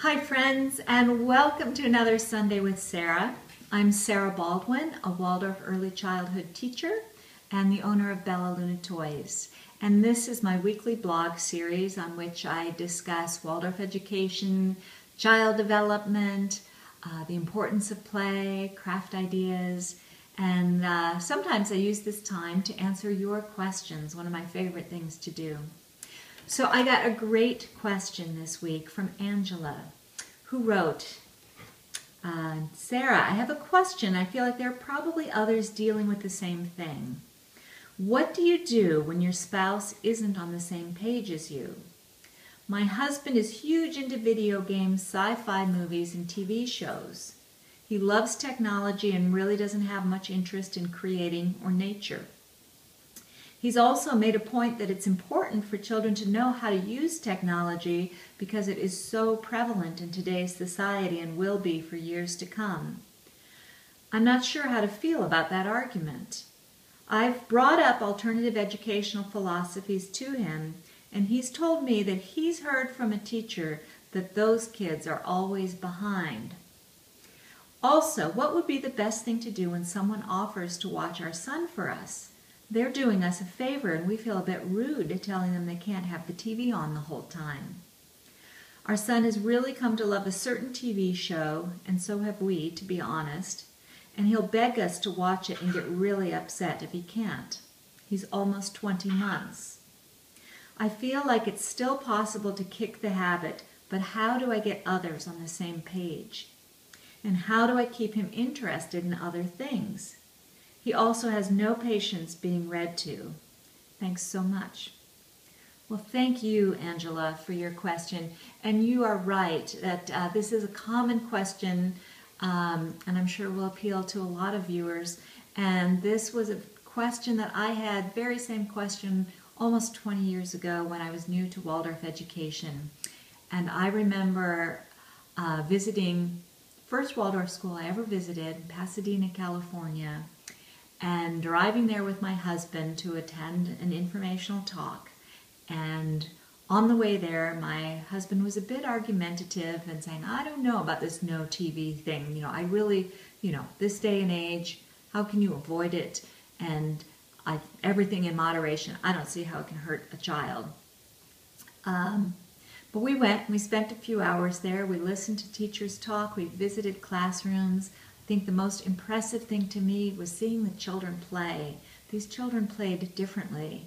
Hi friends, and welcome to another Sunday with Sarah. I'm Sarah Baldwin, a Waldorf early childhood teacher and the owner of Bella Luna Toys. And this is my weekly blog series on which I discuss Waldorf education, child development, the importance of play, craft ideas, and sometimes I use this time to answer your questions, one of my favorite things to do. So I got a great question this week from Angela, who wrote, Sarah, I have a question. I feel like there are probably others dealing with the same thing. What do you do when your spouse isn't on the same page as you? My husband is huge into video games, sci-fi movies, and TV shows. He loves technology and really doesn't have much interest in creating or nature. He's also made a point that it's important for children to know how to use technology because it is so prevalent in today's society and will be for years to come. I'm not sure how to feel about that argument. I've brought up alternative educational philosophies to him, and he's told me that he's heard from a teacher that those kids are always behind. Also, what would be the best thing to do when someone offers to watch our son for us? They're doing us a favor, and we feel a bit rude telling them they can't have the TV on the whole time. Our son has really come to love a certain TV show, and so have we, to be honest, and he'll beg us to watch it and get really upset if he can't. He's almost 20 months. I feel like it's still possible to kick the habit, but how do I get others on the same page? And how do I keep him interested in other things? He also has no patience being read to. Thanks so much. Well, thank you, Angela, for your question. And you are right that this is a common question, and I'm sure will appeal to a lot of viewers. And this was a question that I had, very same question, almost 20 years ago when I was new to Waldorf education. And I remember visiting first Waldorf school I ever visited, Pasadena, California, and driving there with my husband to attend an informational talk. And on the way there, my husband was a bit argumentative and saying, I don't know about this no TV thing. You know, I really, this day and age, how can you avoid it? And everything in moderation. I don't see how it can hurt a child. But we went, we spent a few hours there. We listened to teachers talk. We visited classrooms. I think the most impressive thing to me was seeing the children play. These children played differently.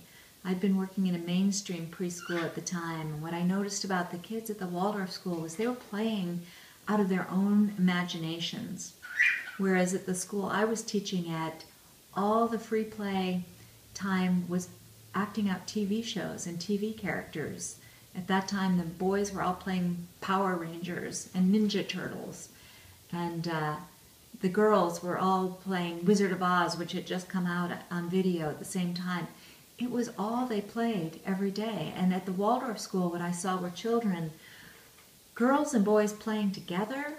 I'd been working in a mainstream preschool at the time, and what I noticed about the kids at the Waldorf school was they were playing out of their own imaginations, whereas at the school I was teaching at, all the free play time was acting out TV shows and TV characters. At that time, the boys were all playing Power Rangers and Ninja Turtles, and the girls were all playing Wizard of Oz, which had just come out on video at the same time. It was all they played every day. And at the Waldorf school, what I saw were children, girls and boys playing together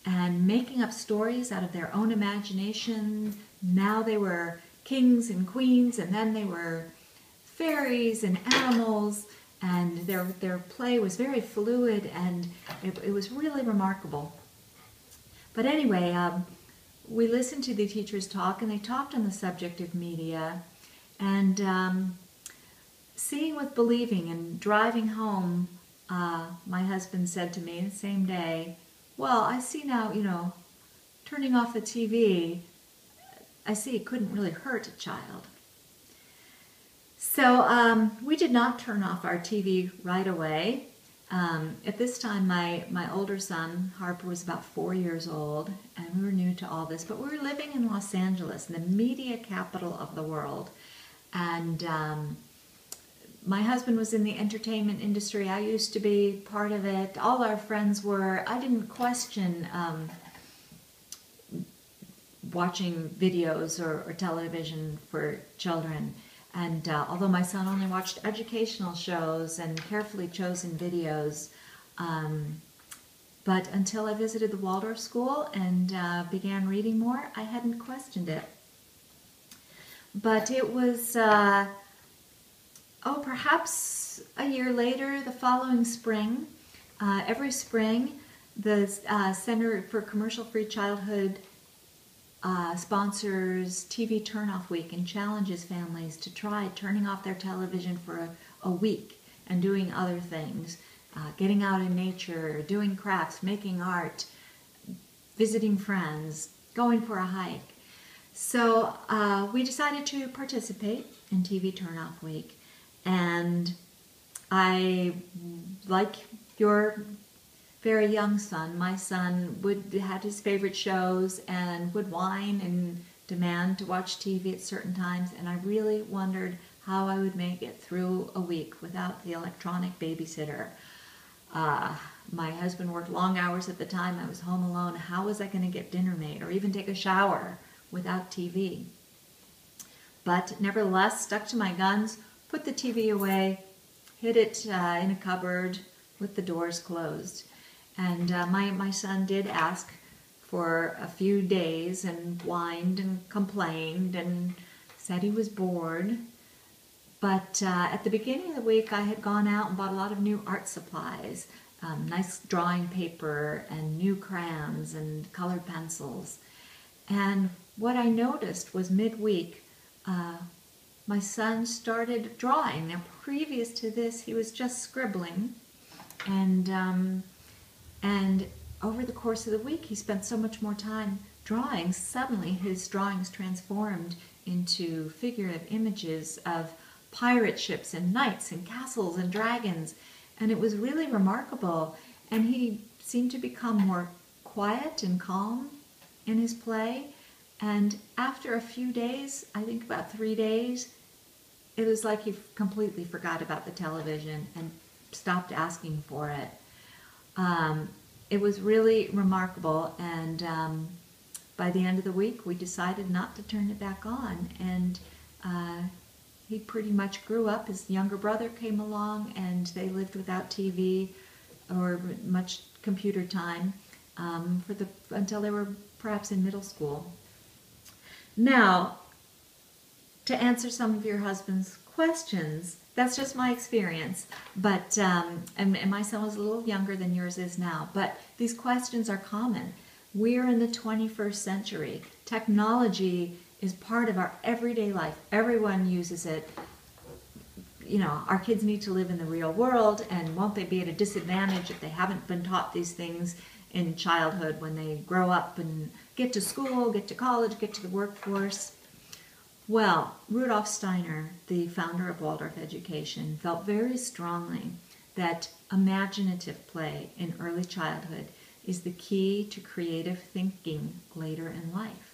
and making up stories out of their own imagination. Now they were kings and queens, and then they were fairies and animals, and their play was very fluid, and it was really remarkable. But anyway, we listened to the teachers talk, and they talked on the subject of media, and seeing with believing. And driving home, my husband said to me the same day, well, I see now, turning off the TV, I see it couldn't really hurt a child. So we did not turn off our TV right away. At this time, my older son, Harper, was about 4 years old, and we were new to all this, but we were living in Los Angeles, the media capital of the world. And my husband was in the entertainment industry. I used to be part of it. All our friends were. I didn't question watching videos or television for children. And although my son only watched educational shows and carefully chosen videos, but until I visited the Waldorf school and began reading more, I hadn't questioned it. But it was, perhaps a year later, the following spring, every spring, The Center for Commercial Free Childhood sponsors TV Turn-Off Week and challenges families to try turning off their television for a week and doing other things, getting out in nature, doing crafts, making art, visiting friends, going for a hike. So we decided to participate in TV Turn-Off Week, and I, like your very young son, my son had his favorite shows and would whine and demand to watch TV at certain times, and I really wondered how I would make it through a week without the electronic babysitter. My husband worked long hours at the time. I was home alone. How was I going to get dinner made or even take a shower without TV? But nevertheless, stuck to my guns, put the TV away, hid it in a cupboard with the doors closed. And my son did ask for a few days and whined and complained and said he was bored. But at the beginning of the week, I had gone out and bought a lot of new art supplies, nice drawing paper and new crayons and colored pencils. And what I noticed was midweek, my son started drawing. Now, previous to this, he was just scribbling, and over the course of the week, he spent so much more time drawing. Suddenly, his drawings transformed into figurative images of pirate ships and knights and castles and dragons, and it was really remarkable. And he seemed to become more quiet and calm in his play. And after a few days, I think about 3 days, it was like he completely forgot about the television and stopped asking for it. It was really remarkable, and by the end of the week, we decided not to turn it back on, and he pretty much grew up. His younger brother came along, and they lived without TV or much computer time until they were perhaps in middle school. Now, to answer some of your husband's questions, that's just my experience, but and my son was a little younger than yours is now, but these questions are common. We're in the 21st century. Technology is part of our everyday life. Everyone uses it. You know, our kids need to live in the real world, and won't they be at a disadvantage if they haven't been taught these things in childhood when they grow up and get to school, get to college, get to the workforce? Well, Rudolf Steiner, the founder of Waldorf education, felt very strongly that imaginative play in early childhood is the key to creative thinking later in life,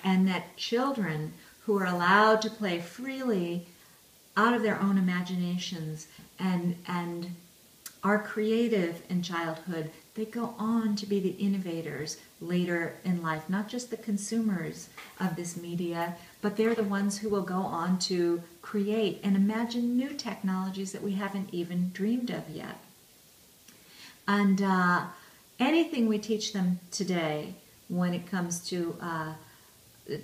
and that children who are allowed to play freely out of their own imaginations and are creative in childhood, they go on to be the innovators later in life, not just the consumers of this media, but they're the ones who will go on to create and imagine new technologies that we haven't even dreamed of yet. And anything we teach them today when it comes to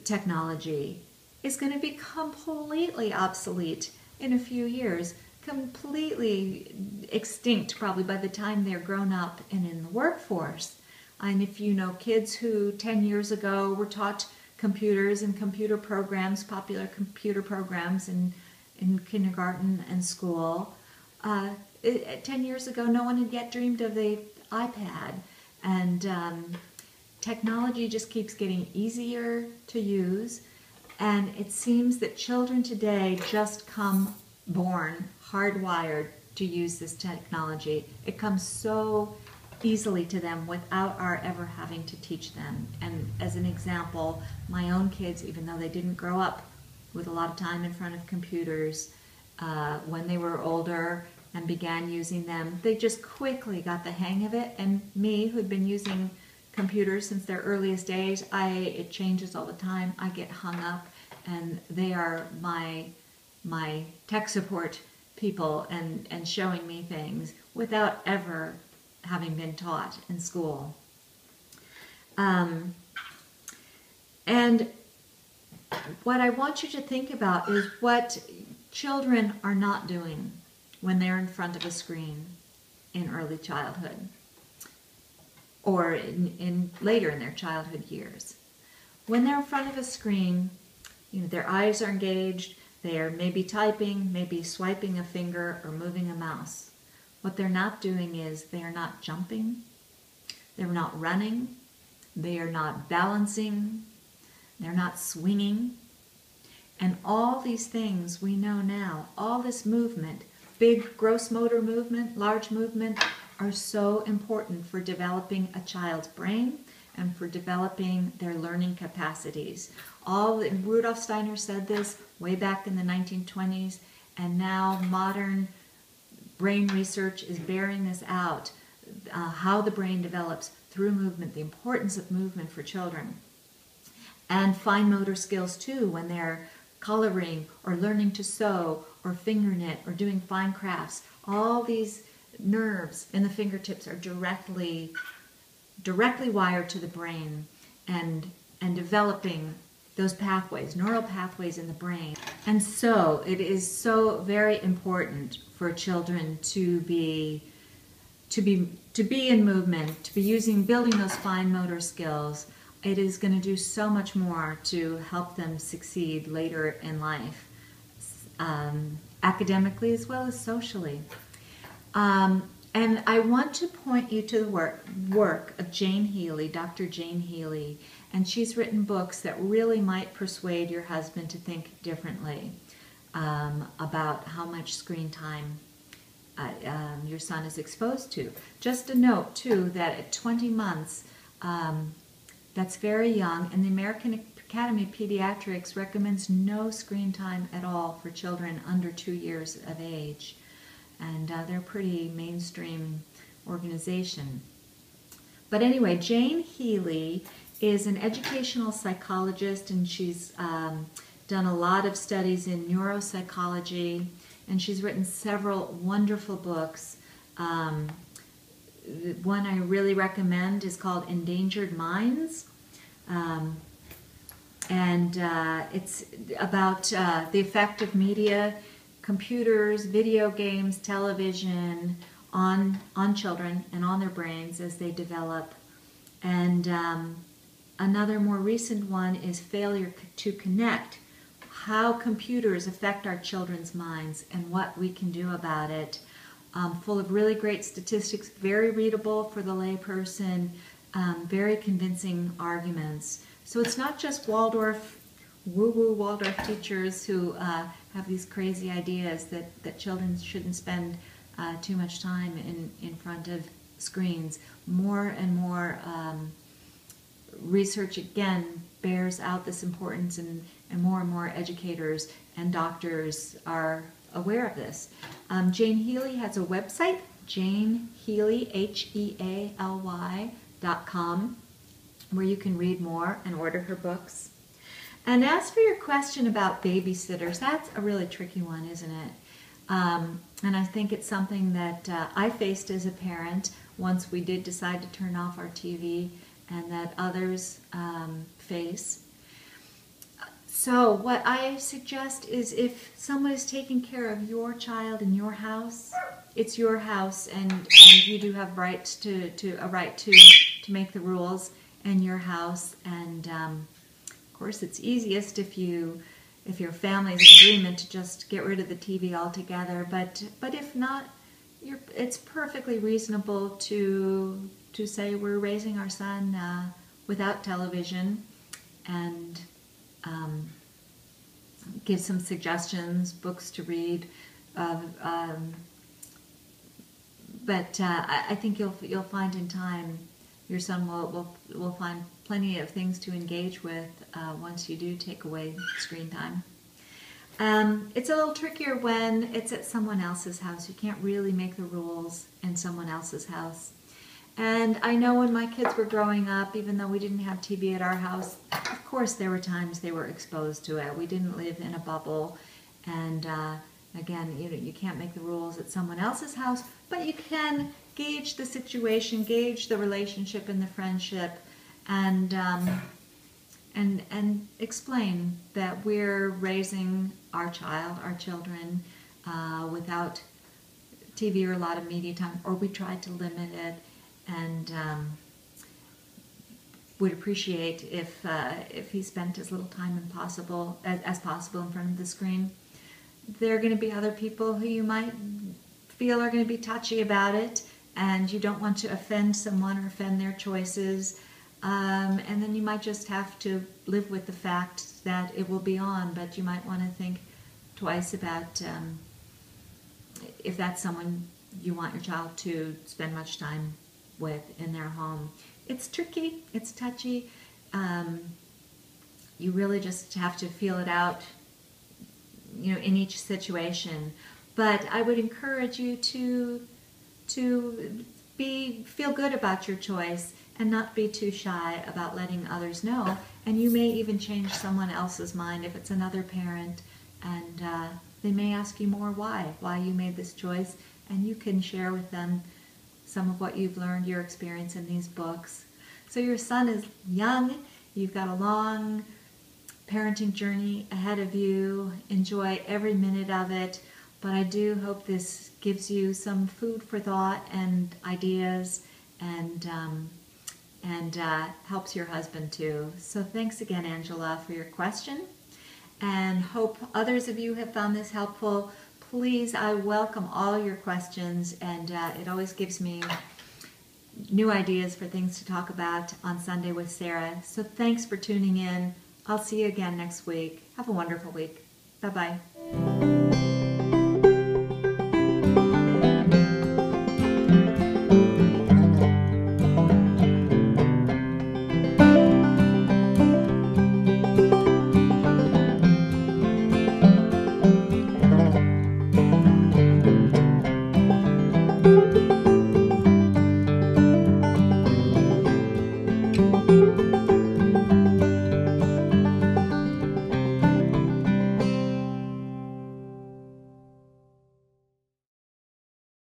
technology is going to be completely obsolete in a few years, completely extinct probably by the time they're grown up and in the workforce. And if you know kids who 10 years ago were taught computers and computer programs, popular computer programs in kindergarten and school, 10 years ago no one had yet dreamed of the iPad. And technology just keeps getting easier to use, and it seems that children today just come born hardwired to use this technology. It comes so easily to them without our ever having to teach them. And as an example, my own kids, even though they didn't grow up with a lot of time in front of computers, when they were older and began using them, they just quickly got the hang of it. And me, who'd been using computers since their earliest days, it changes all the time. I get hung up, and they are my tech support people and showing me things without ever having been taught in school. And what I want you to think about is what children are not doing when they're in front of a screen in early childhood. or in later in their childhood years. When they're in front of a screen, their eyes are engaged, they are maybe typing, maybe swiping a finger or moving a mouse. What they're not doing is they are not jumping, they're not running, they are not balancing, they're not swinging. And all these things we know now, all this movement, big gross motor movement, large movement, are so important for developing a child's brain and for developing their learning capacities. Rudolf Steiner said this way back in the 1920s, and now modern brain research is bearing this out, how the brain develops through movement, the importance of movement for children. And fine motor skills too, when they're coloring or learning to sew or finger knit or doing fine crafts. All these nerves in the fingertips are directly wired to the brain and developing those pathways, neural pathways in the brain. And so it is so very important for children to be in movement, to be building those fine motor skills. It is going to do so much more to help them succeed later in life, academically as well as socially. And I want to point you to the work of Jane Healey, Dr. Jane Healey, and she's written books that really might persuade your husband to think differently about how much screen time your son is exposed to. Just a note, too, that at 20 months, that's very young, and the American Academy of Pediatrics recommends no screen time at all for children under 2 years of age. And they're a pretty mainstream organization. But anyway, Jane Healey is an educational psychologist, and she's done a lot of studies in neuropsychology, and she's written several wonderful books. The one I really recommend is called Endangered Minds, and it's about the effect of media, computers, video games, television on children and on their brains as they develop. And another more recent one is Failure to Connect, how computers affect our children's minds and what we can do about it. Full of really great statistics, very readable for the layperson, very convincing arguments. So it's not just Waldorf, woo-woo Waldorf teachers who have these crazy ideas that children shouldn't spend too much time in front of screens. More and more research, again, bears out this importance, and more educators and doctors are aware of this. Jane Healey has a website, JaneHealey, HeaLy.com, where you can read more and order her books. And as for your question about babysitters, that's a really tricky one, isn't it? And I think it's something that I faced as a parent once we did decide to turn off our TV, and that others face. So what I suggest is, if someone is taking care of your child in your house, it's your house, and you do have rights to make the rules in your house. And of course, it's easiest if your family is in agreement to just get rid of the TV altogether. But if not, it's perfectly reasonable to say we're raising our son without television, and give some suggestions, books to read. But I think you'll find in time your son will find plenty of things to engage with once you do take away screen time. It's a little trickier when it's at someone else's house. You can't really make the rules in someone else's house. And I know when my kids were growing up, even though we didn't have TV at our house, of course there were times they were exposed to it. We didn't live in a bubble. And again, you can't make the rules at someone else's house, but you can gauge the situation, gauge the relationship and the friendship, and explain that we're raising our children without TV or a lot of media time, or we tried to limit it, and would appreciate if he spent as little time as possible in front of the screen. There are going to be other people who you might feel are going to be touchy about it, and you don't want to offend someone or offend their choices. And then you might just have to live with the fact that it will be on, but you might want to think twice about if that's someone you want your child to spend much time with in their home. It's tricky, it's touchy. You really just have to feel it out, in each situation. But I would encourage you to feel good about your choice and not be too shy about letting others know. And you may even change someone else's mind if it's another parent, and they may ask you more why you made this choice, and you can share with them some of what you've learned, your experience in these books. So your son is young, you've got a long parenting journey ahead of you. Enjoy every minute of it, but I do hope this gives you some food for thought and ideas, and helps your husband too. So thanks again, Angela, for your question, and hope others of you have found this helpful. Please, I welcome all your questions, and it always gives me new ideas for things to talk about on Sunday with Sarah. So thanks for tuning in. I'll see you again next week. Have a wonderful week. Bye-bye.